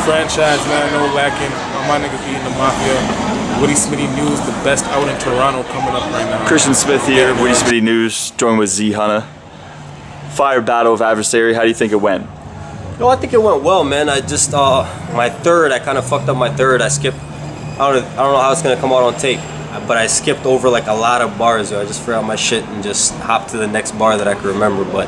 franchise, man. No lacking. My niggas beating the Mafia. Witty Smitty News, the best out in Toronto coming up right now. Christian Smith here, Witty Smitty News, joined with Z Hunna. Fire battle of adversary. How do you think it went? No, I think it went well, man. I just my third, I kind of fucked up my third. I skipped. I don't know how it's gonna come out on tape, but I skipped over like a lot of bars. I just forgot my shit and just hopped to the next bar that I could remember. But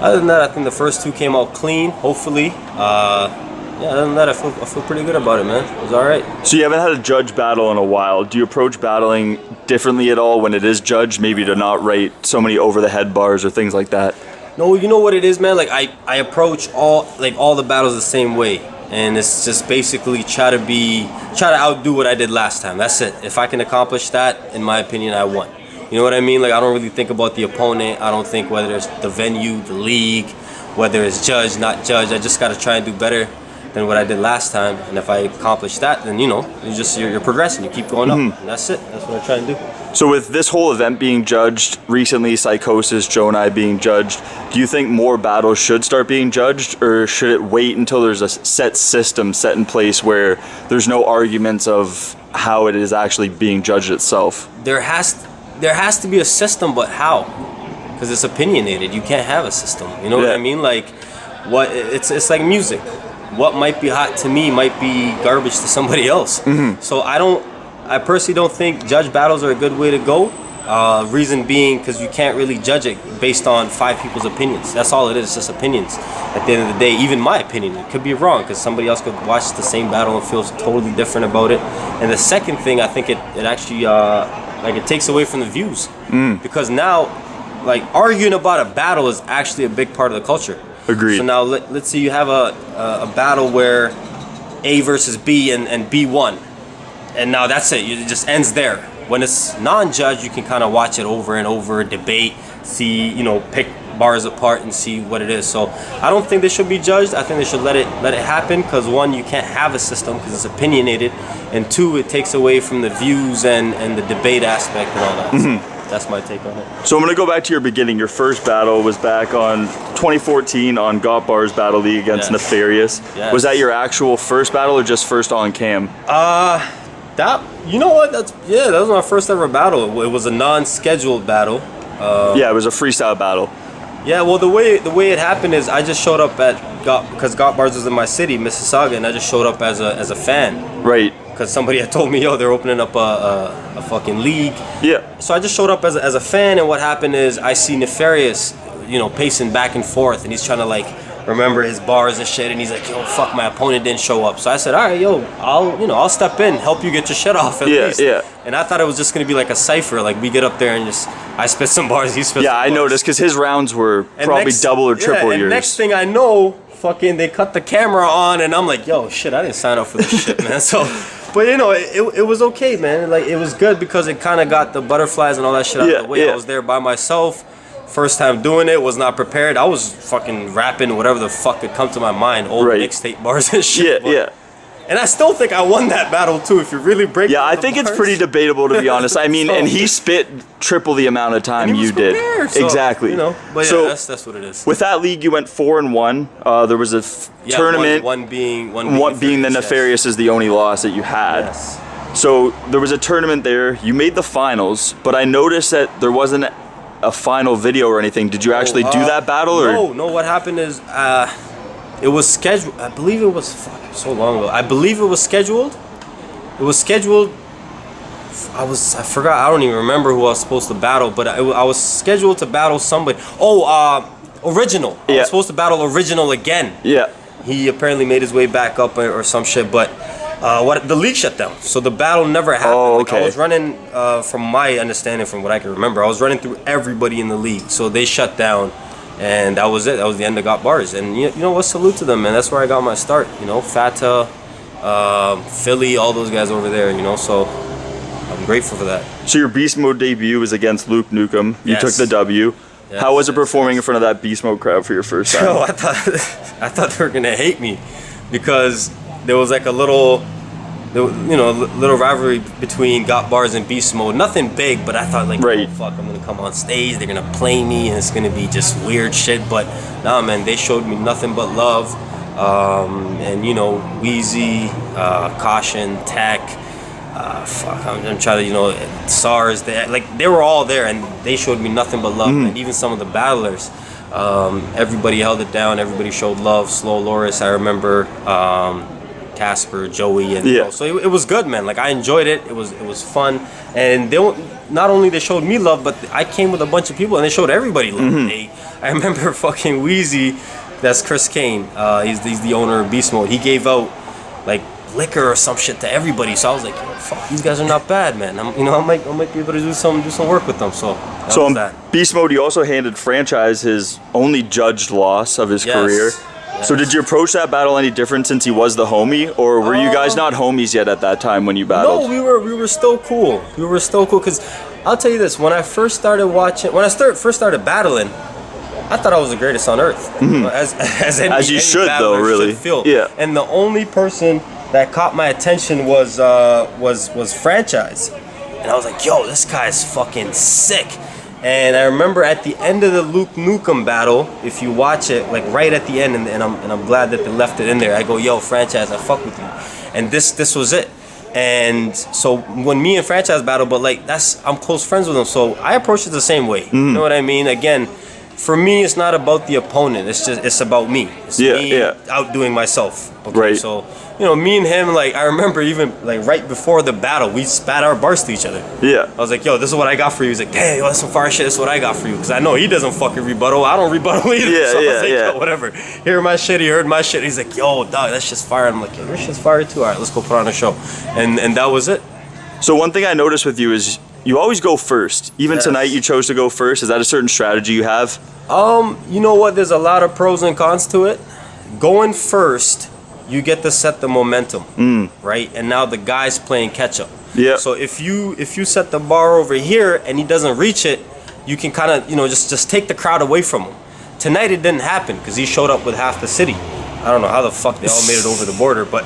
other than that, I think the first two came out clean. Hopefully, yeah. Other than that, I feel pretty good about it, man. It was all right. So you haven't had a judge battle in a while. Do you approach battling differently at all when it is judged? Maybe to not write so many over the head bars or things like that. No, you know what it is, man. Like I approach all the battles the same way, and it's just basically try to outdo what I did last time. That's it. If I can accomplish that, in my opinion, I won. You know what I mean? Like I don't really think about the opponent. I don't think whether it's the venue, the league, whether it's judge, not judge. I just got to try and do better than what I did last time. And if I accomplish that, then you know, you're progressing. You keep going up. And that's it. That's what I try and do. So with this whole event being judged, recently Psychosis, Joe and I being judged, do you think more battles should start being judged, or should it wait until there's a set system set in place where there's no arguments of how it is actually being judged itself? There has to be a system, but how? Because it's opinionated. You can't have a system. You know what I mean? Like it's like music. What might be hot to me might be garbage to somebody else. So I personally don't think judge battles are a good way to go. Reason being, because you can't really judge it based on 5 people's opinions. That's all it is, just opinions. At the end of the day, even my opinion, it could be wrong, because somebody else could watch the same battle and feels totally different about it. And the second thing, I think it actually, like it takes away from the views. Because now, like arguing about a battle is actually a big part of the culture. Agreed. So now let's say you have a battle where A versus B and B won. And now that's it. It just ends there. When it's non-judge, you can kind of watch it over and over, debate, see, you know, pick bars apart and see what it is. So I don't think they should be judged. I think they should let it happen, because one, you can't have a system because it's opinionated, and two, it takes away from the views and the debate aspect and all that. So that's my take on it. So I'm going to go back to your beginning. Your first battle was back on 2014 on Got Bars Battle League against Nefarious. Yes. Was that your actual first battle or just first on cam? You know what? That was my first ever battle. It was a non-scheduled battle. Yeah, it was a freestyle battle. Yeah, well, the way it happened is I just showed up because Got Bars was in my city, Mississauga, and I just showed up as a fan. Right. Because somebody had told me, yo, they're opening up a fucking league. Yeah. So I just showed up as a fan, and what happened is I see Nefarious, you know, pacing back and forth, and he's trying to like remember his bars and shit, and he's like, yo, fuck, my opponent didn't show up. So I said, all right, yo, I'll step in, help you get your shit off at least. Yeah. And I thought it was just gonna be like a cipher, like we get up there and just I spit some bars, he spit some bars. I noticed, because his rounds were probably double or triple yours. And next thing I know, fucking they cut the camera on, and I'm like, yo, shit, I didn't sign up for this shit, man. So, but you know, it was okay, man. Like it was good because it kind of got the butterflies and all that shit out of the way. I was there by myself. First time doing it, was not prepared. I was fucking rapping whatever the fuck could come to my mind, old mixtape bars and shit. And I still think I won that battle too, if you really break it. Yeah, I think it's pretty debatable, to be honest. I mean, and he spit triple the amount of time you did. So, exactly. You know, but yeah, so that's what it is. With that league, you went 4-1. There was a tournament. One being the Nefarious is the only loss that you had. Yes. So there was a tournament there. You made the finals, but I noticed that there wasn't a final video or anything. Did you actually do that battle? Or? No. What happened is it was scheduled. I believe it was so long ago. I believe it was scheduled. It was scheduled. I forgot. I don't even remember who I was supposed to battle, but I was scheduled to battle somebody. Original. I was supposed to battle Original again. Yeah. He apparently made his way back up or some shit, but the league shut down, so the battle never happened. Oh, okay. Like, I was running, from my understanding, from what I can remember, I was running through everybody in the league, so they shut down, and that was it. That was the end of Got Bars, and you know what? Salute to them, man. That's where I got my start. You know, Fata, Philly, all those guys over there. You know, so I'm grateful for that. So your Beast Mode debut was against Luke Nukem. You took the W. Yes, how was it performing in front of that Beast Mode crowd for your first time? Yo, I thought they were gonna hate me, because there was like a little rivalry between Got Bars and Beast Mode. Nothing big, but I thought like, oh, fuck, I'm gonna come on stage, they're gonna play me, and it's gonna be just weird shit. But nah, man, they showed me nothing but love. and you know, Wheezy, Caution, Tech. I'm trying to, you know, SARS. They were all there, and they showed me nothing but love. And even some of the battlers, everybody held it down. Everybody showed love. Slow Loris, I remember, Casper, Joey, and you know, so it was good, man. Like, I enjoyed it. It was fun, and not only they showed me love, but I came with a bunch of people, and they showed everybody love. I remember fucking Wheezy, that's Chris Kane. He's the owner of Beast Mode. He gave out like liquor or some shit to everybody. So I was like, yo, fuck, these guys are not bad, man. I might be able to do some work with them. So in Beast Mode, you also handed Franchise his only judged loss of his career. Yes. So did you approach that battle any different since he was the homie, or were you guys not homies yet at that time when you battled? No, we were still cool. We were still cool, because I'll tell you this: when I first started first started battling, I thought I was the greatest on earth. As you should, though, really. Yeah. And the only person that caught my attention was Franchise, and I was like, yo, this guy's fucking sick. And I remember at the end of the Luke Nukem battle, if you watch it, like right at the end, and I'm glad that they left it in there. I go, yo, Franchise, I fuck with you, and this was it. And so when me and Franchise battle, but like I'm close friends with him, so I approach it the same way. You know what I mean? Again, for me, it's not about the opponent. It's about me. It's me outdoing myself. Okay? Right. So, you know, me and him, like, I remember even, like, right before the battle, we spat our bars to each other. Yeah. I was like, yo, this is what I got for you. He's like, hey, yo, that's some fire shit. This is what I got for you. Because I know he doesn't fucking rebuttal. I don't rebuttal either. Yeah, so I was like, yo, whatever. Hear my shit. He heard my shit. He's like, yo, dog, that's just fire. I'm like, yo, your shit's fire too. All right, let's go put on a show. And that was it. So one thing I noticed with you is you always go first. Even tonight you chose to go first. Is that a certain strategy you have? You know what? There's a lot of pros and cons to it. Going first, you get to set the momentum, right? And now the guy's playing catch up. Yeah. So if you set the bar over here and he doesn't reach it, you can kind of, you know, just take the crowd away from him. Tonight it didn't happen because he showed up with half the city. I don't know how the fuck they all made it over the border, but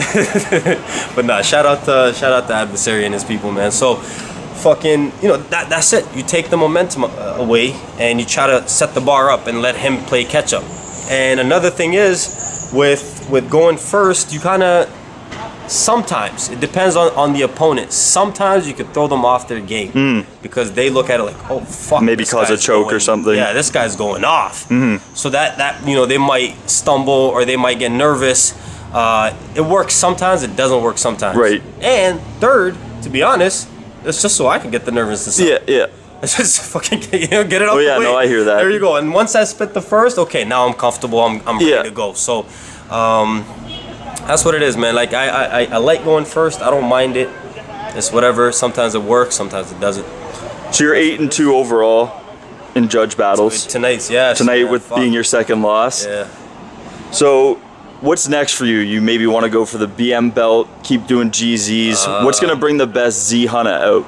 but nah, shout out to Adversary and his people, man. So fucking, you know, that's it. You take the momentum away and you try to set the bar up and let him play catch up. And another thing is with going first, you kind of, sometimes it depends on the opponent. Sometimes you could throw them off their game because they look at it like, oh fuck, maybe cause a choke or something. Yeah, this guy's going off. So that you know, they might stumble or they might get nervous. It works sometimes, it doesn't work sometimes. Right. And third, to be honest, it's just so I can get the nervousness up. Yeah. It's just fucking get it out the way. Oh yeah, no, I hear that. There you go. And once I spit the first, okay, now I'm comfortable. I'm ready to go. So that's what it is, man. Like I like going first. I don't mind it. It's whatever. Sometimes it works. Sometimes it doesn't. So you're 8-2 overall in judge battles. Tonight with being your second loss. Yeah. So what's next for you? You maybe want to go for the BM belt, keep doing GZs. What's going to bring the best Z Hunna out?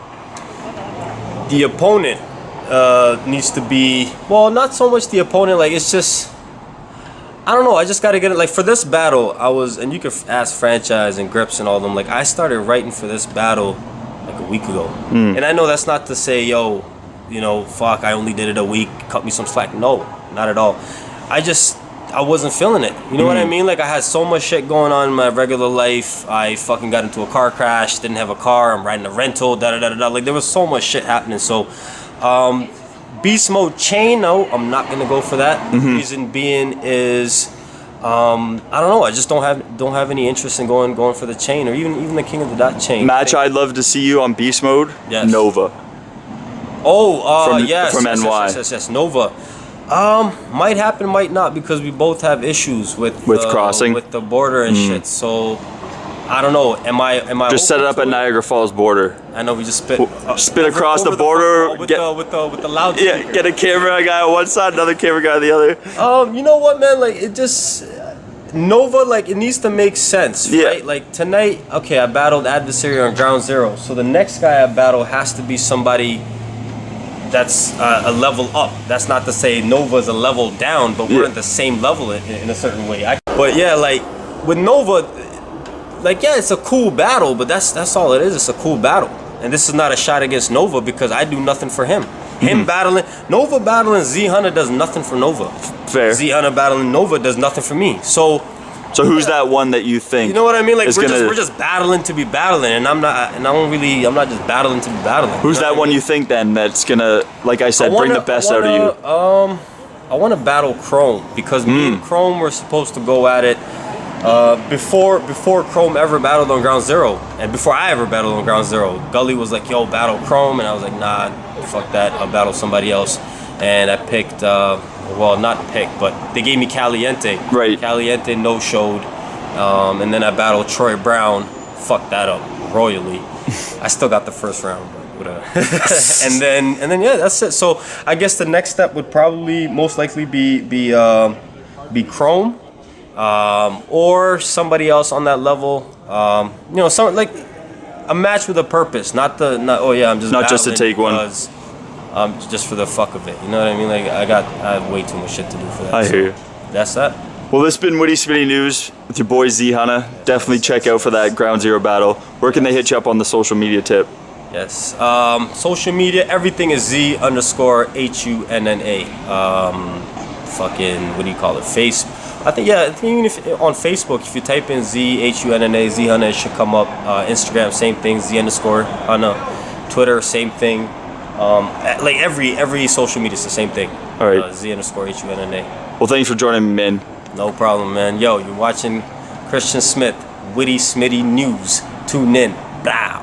The opponent needs to be, well, not so much the opponent, like it's just, I don't know, I just got to get it, like for this battle, and you can ask Franchise and Grips and all of them, like I started writing for this battle like a week ago. And I know that's not to say, yo, you know, fuck, I only did it a week, cut me some slack. No, not at all. I wasn't feeling it. You know what I mean? Like I had so much shit going on in my regular life. I fucking got into a car crash, didn't have a car, I'm riding a rental, da-da-da-da-da. Like there was so much shit happening. So Beast Mode chain, no, I'm not gonna go for that. The reason being is I don't know, I just don't have any interest in going for the chain or even the King of the Dot chain. Match I'd love to see you on Beast Mode. Yes. Nova. Oh, yes. From NY. Yes. Nova. Might happen, might not, because we both have issues with crossing, with the border and shit. So I don't know. Am I just set it up at Niagara Falls border? I know we just spit across the border with the loud. Yeah, get a camera guy on one side, another camera guy on the other. You know what, man? Like it just Nova, like it needs to make sense, right? Like tonight, okay, I battled Adversary on Ground Zero, so the next guy I battle has to be somebody that's a level up. That's not to say Nova's a level down, but we're at the same level in a certain way. But yeah, like with Nova, like yeah, it's a cool battle, but that's all it is. It's a cool battle, and this is not a shot against Nova because I do nothing for him. Battling Nova, battling Z Hunna does nothing for Nova. Fair. Z Hunna battling Nova does nothing for me. So So who's that one that you think? You know what I mean? Like is we're just battling to be battling, and I'm not just battling to be battling. Who's that one you think then that's gonna, like I said, bring the best out of you? I want to battle Chrome because me and Chrome were supposed to go at it before Chrome ever battled on Ground Zero, and before I ever battled on Ground Zero. Gully was like, "Yo, battle Chrome," and I was like, "Nah, fuck that. I'll battle somebody else." And I picked, well, not picked, but they gave me Caliente. Right. Caliente no-showed, and then I battled Troy Brown. Fucked that up royally. I still got the first round, but whatever. and then yeah, that's it. So I guess the next step would probably most likely be Chrome, or somebody else on that level. You know, some like a match with a purpose, not I'm just not just to take one. Just for the fuck of it, you know what I mean? Like I have way too much shit to do for that. I hear you. That's that. Well, this has been Witty Smitty News with your boy Z Hunna. Definitely check out for that Ground Zero battle. Where can they hit you up on the social media tip? Yes. Social media, everything is Z_HUNNA. Fucking, what do you call it? I think even if on Facebook, if you type in ZHUNNA, Z Hunna, it should come up. Instagram, same thing, Z_Hunna. Twitter, same thing. Like every social media is the same thing. All right. Z_HUNNA. Well, thanks for joining me, man. No problem, man. Yo, you're watching Christian Smith, Witty Smitty News. Tune in. Blah.